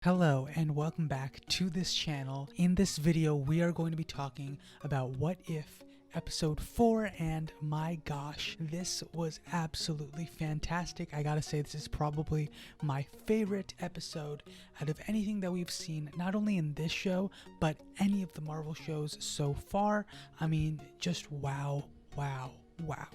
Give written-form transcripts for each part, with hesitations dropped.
Hello and welcome back to this channel. In this video we are going to be talking about What If episode 4, and my gosh, this was absolutely fantastic. I gotta say, this is probably my favorite episode out of anything that we've seen, not only in this show but any of the Marvel shows so far. I mean, just wow.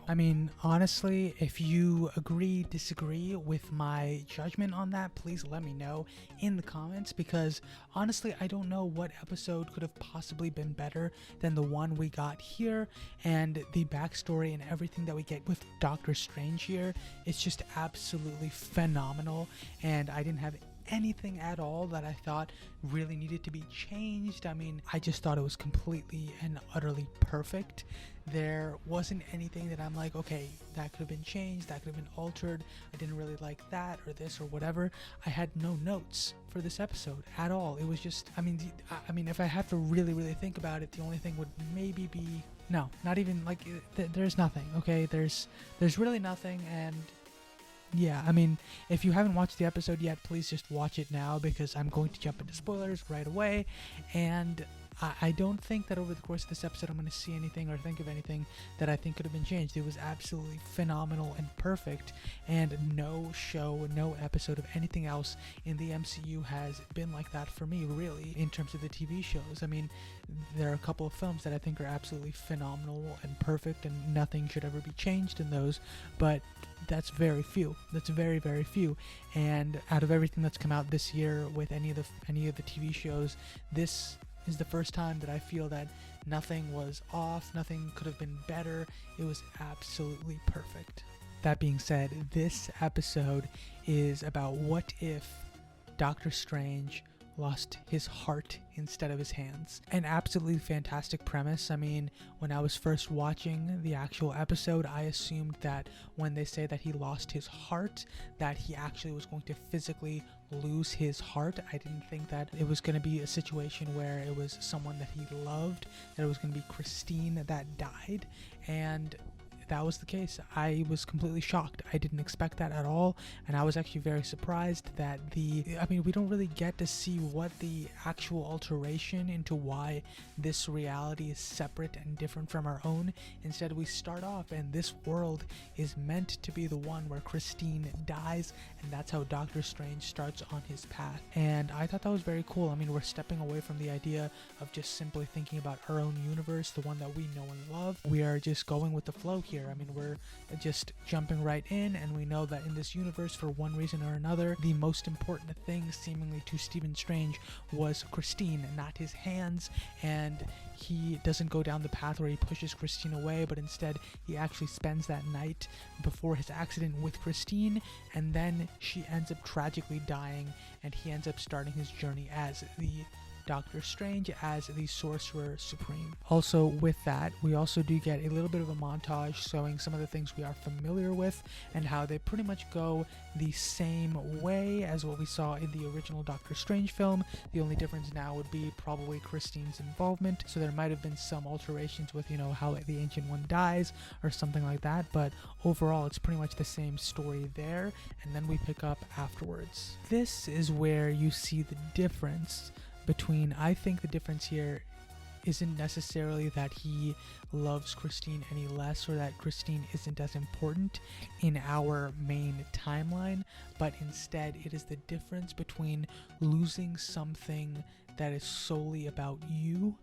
I mean, honestly, if you agree, disagree with my judgment on that, please let me know in the comments, because honestly, I don't know what episode could have possibly been better than the one we got here, and the backstory and everything that we get with Doctor Strange here. It's just absolutely phenomenal, and I didn't have anything at all that I thought really needed to be changed. I mean, I just thought it was completely and utterly perfect. There wasn't anything that I'm like, okay, that could have been changed, that could have been altered, I didn't really like that or this or whatever. I had no notes for this episode at all. It was just, I mean, if I have to really think about it, the only thing would maybe be, no, not even like, there's nothing, okay? There's really nothing. And yeah, I mean, if you haven't watched the episode yet, please just watch it now, because I'm going to jump into spoilers right away. And I don't think that over the course of this episode I'm going to see anything or think of anything that I think could have been changed. It was absolutely phenomenal and perfect, and no show, no episode of anything else in the MCU has been like that for me, really, in terms of the TV shows. I mean, there are a couple of films that I think are absolutely phenomenal and perfect, and nothing should ever be changed in those, but that's very few. That's very few. And out of everything that's come out this year with any of the TV shows, this is the first time that I feel that nothing was off, nothing could have been better. It was absolutely perfect. That being said, this episode is about what if Doctor Strange lost his heart instead of his hands. An absolutely fantastic premise. I mean, when I was first watching the actual episode, I assumed that when they say that he lost his heart, that he actually was going to physically lose his heart. I didn't think that it was going to be a situation where it was someone that he loved, that it was going to be Christine that died, and that was the case. I was completely shocked. I didn't expect that at all, and I was actually very surprised that we don't really get to see what the actual alteration into why this reality is separate and different from our own. Instead, we start off and this world is meant to be the one where Christine dies, and that's how Doctor Strange starts on his path. And I thought that was very cool. I mean, we're stepping away from the idea of just simply thinking about our own universe, the one that we know and love. We are just going with the flow here. I mean, we're just jumping right in, and we know that in this universe, for one reason or another, the most important thing seemingly to Stephen Strange was Christine, not his hands. And he doesn't go down the path where he pushes Christine away, but instead he actually spends that night before his accident with Christine, and then she ends up tragically dying, and he ends up starting his journey as the Doctor Strange, as the Sorcerer Supreme. Also, with that, we also do get a little bit of a montage showing some of the things we are familiar with and how they pretty much go the same way as what we saw in the original Doctor Strange film. The only difference now would be probably Christine's involvement, so there might have been some alterations with, how the Ancient One dies or something like that, but overall it's pretty much the same story there, and then we pick up afterwards. This is where you see the difference between, I think the difference here isn't necessarily that he loves Christine any less, or that Christine isn't as important in our main timeline, but instead it is the difference between losing something that is solely about you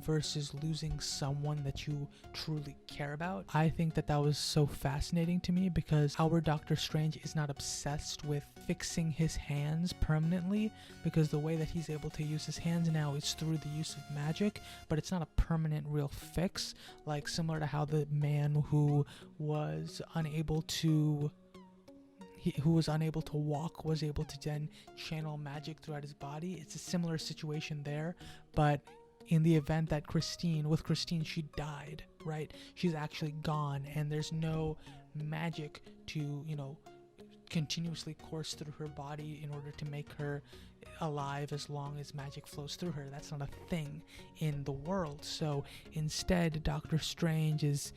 versus losing someone that you truly care about. I think that was so fascinating to me, because our Doctor Strange is not obsessed with fixing his hands permanently, because the way that he's able to use his hands now is through the use of magic, but it's not a permanent real fix, like similar to how the man who was unable to walk was able to then channel magic throughout his body. It's a similar situation there, but in the event that with Christine, she died, right? She's actually gone, and there's no magic to, continuously course through her body in order to make her alive as long as magic flows through her. That's not a thing in the world. So instead, Doctor Strange is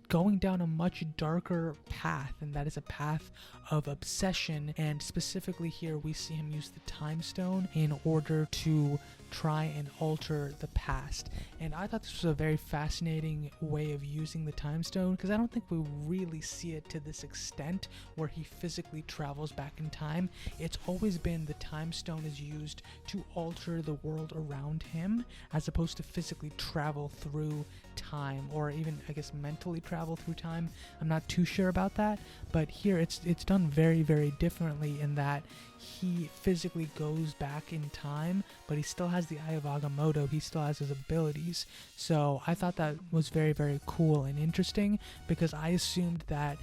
going down a much darker path, and that is a path of obsession. And specifically here we see him use the time stone in order to try and alter the past. And I thought this was a very fascinating way of using the time stone, because I don't think we really see it to this extent where he physically travels back in time. It's always been the time stone is used to alter the world around him, as opposed to physically travel through time, or even I guess mentally travel through time. I'm not too sure about that, but here it's done very, very differently in that he physically goes back in time, but he still has the Eye of Agamotto, he still has his abilities. So I thought that was very, very cool and interesting, because I assumed that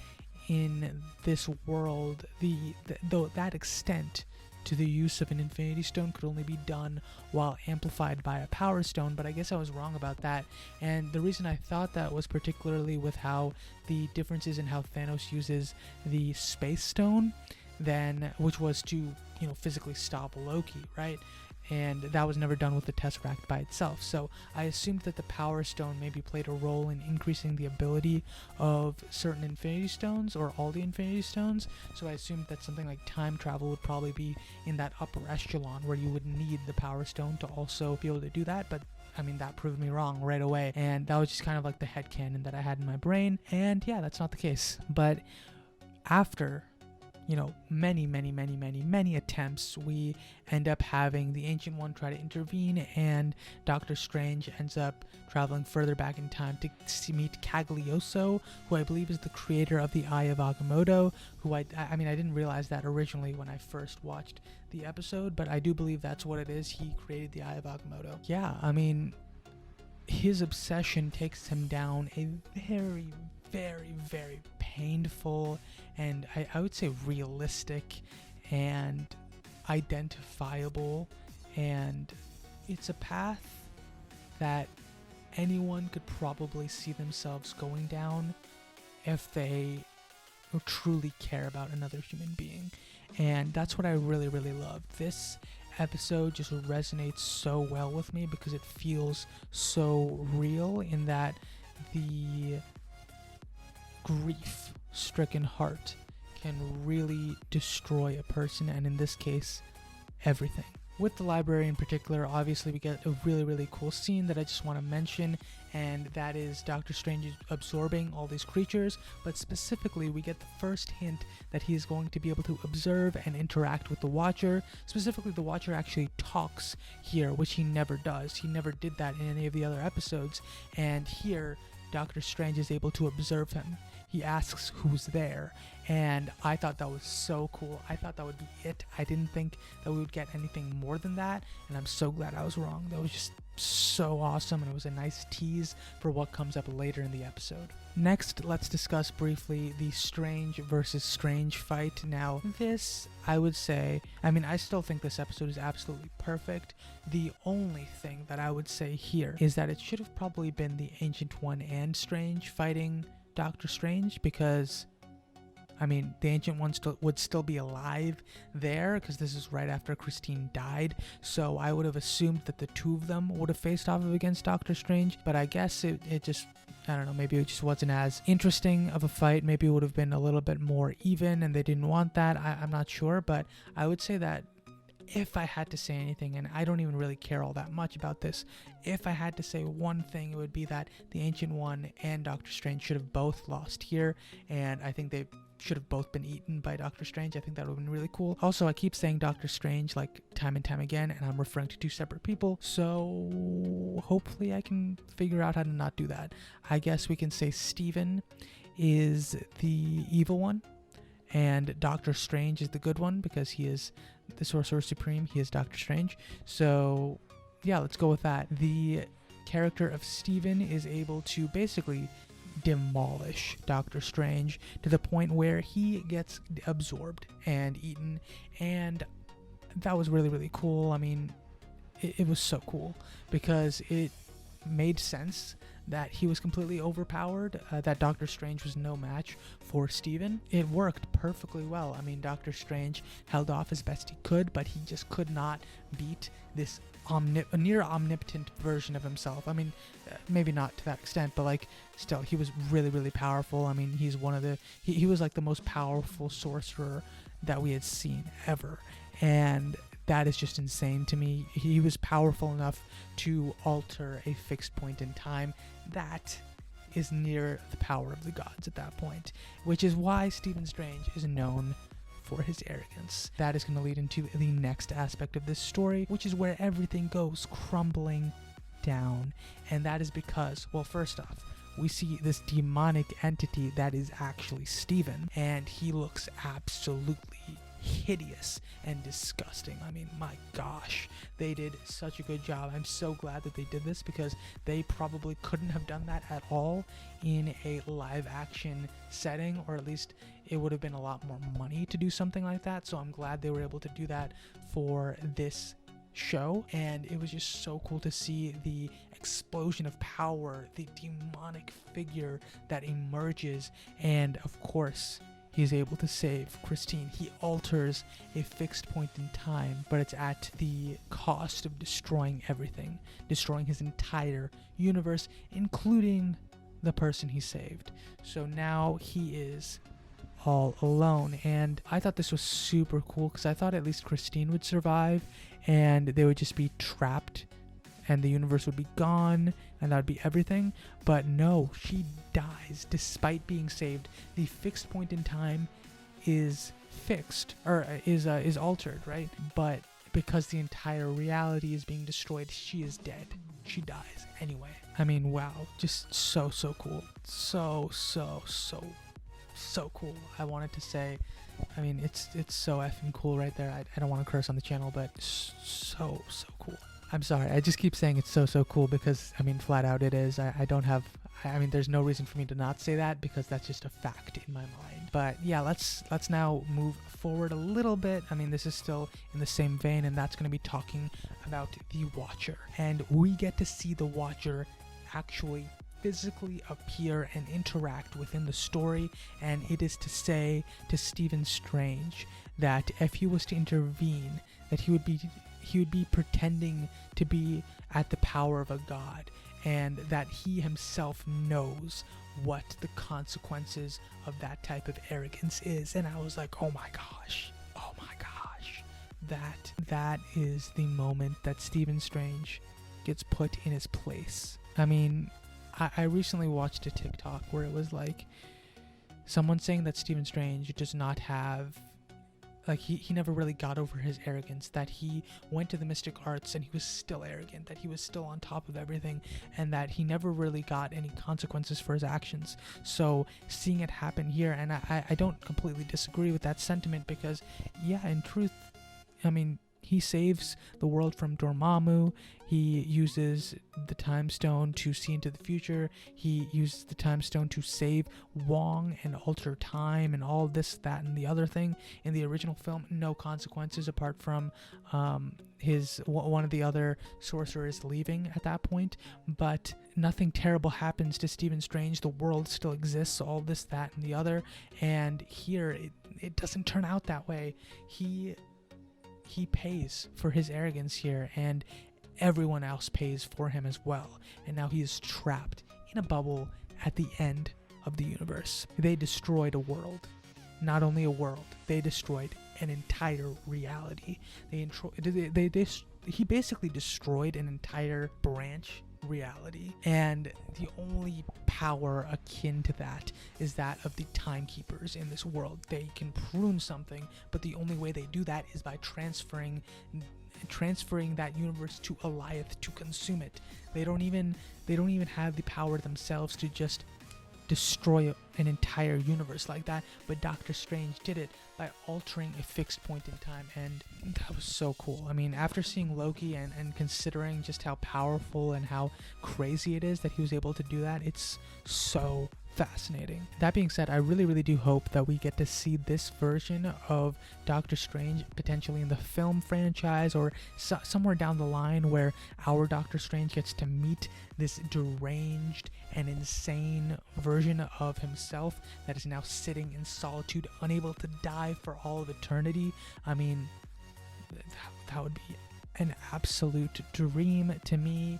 in this world, that extent to the use of an Infinity Stone could only be done while amplified by a Power Stone, but I guess I was wrong about that. And the reason I thought that was particularly with how the differences in how Thanos uses the Space Stone, which was to, physically stop Loki, right? And that was never done with the Tesseract by itself. So I assumed that the Power Stone maybe played a role in increasing the ability of certain Infinity Stones, or all the Infinity Stones. So I assumed that something like time travel would probably be in that upper echelon where you would need the Power Stone to also be able to do that. But I mean, that proved me wrong right away. And that was just kind of like the headcanon that I had in my brain. And yeah, that's not the case. But after many attempts, we end up having the Ancient One try to intervene, and Doctor Strange ends up traveling further back in time to meet Caglioso, who I believe is the creator of the Eye of Agamotto, who I didn't realize that originally when I first watched the episode, but I do believe that's what it is. He created the Eye of Agamotto. Yeah, I mean, his obsession takes him down a very, very, very painful and I would say realistic and identifiable, and it's a path that anyone could probably see themselves going down if they truly care about another human being. And that's what I really, really love. This episode just resonates so well with me because it feels so real, in that the grief-stricken heart can really destroy a person, and in this case, everything. With the library in particular, obviously we get a really, really cool scene that I just want to mention, and that is Doctor Strange absorbing all these creatures, but specifically we get the first hint that he is going to be able to observe and interact with the Watcher. Specifically, the Watcher actually talks here, which he never does. He never did that in any of the other episodes, and here Doctor Strange is able to observe him. He asks who's there, and I thought that was so cool. I thought that would be it. I didn't think that we would get anything more than that, and I'm so glad I was wrong. That was just so awesome, and it was a nice tease for what comes up later in the episode. Next, let's discuss briefly the Strange versus Strange fight. Now, this, I would say, I still think this episode is absolutely perfect. The only thing that I would say here is that it should have probably been the Ancient One and Strange fighting Doctor Strange, because the Ancient One would still be alive there, because this is right after Christine died, so I would have assumed that the two of them would have faced off against Doctor Strange, but I guess it just, I don't know, maybe it just wasn't as interesting of a fight. Maybe it would have been a little bit more even, and they didn't want that. I'm not sure, but I would say that if I had to say anything, and I don't even really care all that much about this, if I had to say one thing, it would be that the Ancient One and Doctor Strange should have both lost here, and I think they should have both been eaten by Doctor Strange. I think that would have been really cool. Also, I keep saying Doctor Strange like time and time again, and I'm referring to two separate people, so hopefully I can figure out how to not do that. I guess we can say Steven is the evil one, and Doctor Strange is the good one, because he is the Sorcerer Supreme. He is Doctor Strange. So yeah, let's go with that. The character of Steven is able to basically demolish Doctor Strange to the point where he gets absorbed and eaten, and that was really, really cool. It was so cool because it made sense that he was completely overpowered, that Doctor Strange was no match for Steven. It worked perfectly well. I mean, Doctor Strange held off as best he could, but he just could not beat this near omnipotent version of himself. I mean, maybe not to that extent, but like still, he was really, really powerful. I mean, he's one of the, he was like the most powerful sorcerer that we had seen ever. And that is just insane to me. He was powerful enough to alter a fixed point in time. That is near the power of the gods at that point, which is why Stephen Strange is known for his arrogance. That is going to lead into the next aspect of this story, which is where everything goes crumbling down. And that is because, well, first off, we see this demonic entity that is actually Steven, and he looks absolutely hideous and disgusting. I mean, my gosh, they did such a good job. I'm so glad that they did this, because they probably couldn't have done that at all in a live action setting, or at least it would have been a lot more money to do something like that. So I'm glad they were able to do that for this show, and it was just so cool to see the explosion of power, the demonic figure that emerges, and of course he's able to save Christine. He alters a fixed point in time, but it's at the cost of destroying everything, destroying his entire universe, including the person he saved. So now he is all alone, and I thought this was super cool, because I thought at least Christine would survive and they would just be trapped and the universe would be gone and that would be everything. But no, she dies despite being saved. The fixed point in time is fixed, or is altered, right? But because the entire reality is being destroyed, she is dead. She dies anyway. I mean, wow, just so cool. So cool. I wanted to say, I mean, it's so effing cool right there. I don't want to curse on the channel, but so cool. I'm sorry, I just keep saying it's so cool, because I mean, flat out it is. I mean, there's no reason for me to not say that, because that's just a fact in my mind. But yeah, let's now move forward a little bit. I mean, this is still in the same vein, and that's going to be talking about the Watcher. And we get to see the Watcher actually physically appear and interact within the story, and it is to say to Stephen Strange that if he was to intervene, that he would be pretending to be at the power of a god, and that he himself knows what the consequences of that type of arrogance is. And I was like, oh my gosh, that is the moment that Stephen Strange gets put in his place. I mean, I recently watched a TikTok where it was like someone saying that Stephen Strange does not have, like, he never really got over his arrogance, that he went to the mystic arts and he was still arrogant, that he was still on top of everything, and that he never really got any consequences for his actions. So seeing it happen here, and I don't completely disagree with that sentiment, because yeah, in truth, I mean, he saves the world from Dormammu. He uses the Time Stone to see into the future. He uses the Time Stone to save Wong and alter time and all this, that, and the other thing. In the original film, no consequences apart from one of the other sorcerers leaving at that point. But nothing terrible happens to Stephen Strange. The world still exists, all this, that, and the other. And here, it doesn't turn out that way. He pays for his arrogance here, and everyone else pays for him as well. And now he is trapped in a bubble at the end of the universe. They destroyed a world. Not only a world, they destroyed an entire reality. He basically destroyed an entire branch reality, and the only power akin to that is that of the timekeepers in this world. They can prune something, but the only way they do that is by transferring that universe to Alioth to consume it. They don't even have the power themselves to just destroy an entire universe like that, but Doctor Strange did it by altering a fixed point in time, and that was so cool. I mean, after seeing Loki and considering just how powerful and how crazy it is that he was able to do that, it's so fascinating. That being said, I really do hope that we get to see this version of Doctor Strange potentially in the film franchise, or somewhere down the line where our Doctor Strange gets to meet this deranged and insane version of himself that is now sitting in solitude, unable to die for all of eternity. I mean, that would be an absolute dream to me.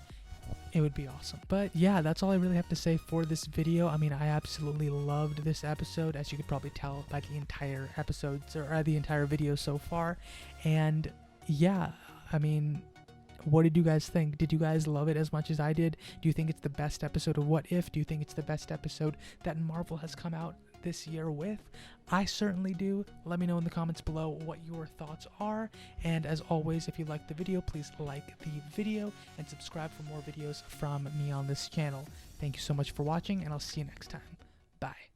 It would be awesome. But yeah, that's all I really have to say for this video. I mean, I absolutely loved this episode, as you could probably tell by the entire episodes, or the entire video so far. And yeah, I mean, what did you guys think? Did you guys love it as much as I did? Do you think it's the best episode of What If? Do you think it's the best episode that Marvel has come out this year with? I certainly do. Let me know in the comments below what your thoughts are. And as always, if you liked the video, please like the video and subscribe for more videos from me on this channel. Thank you so much for watching, and I'll see you next time. Bye.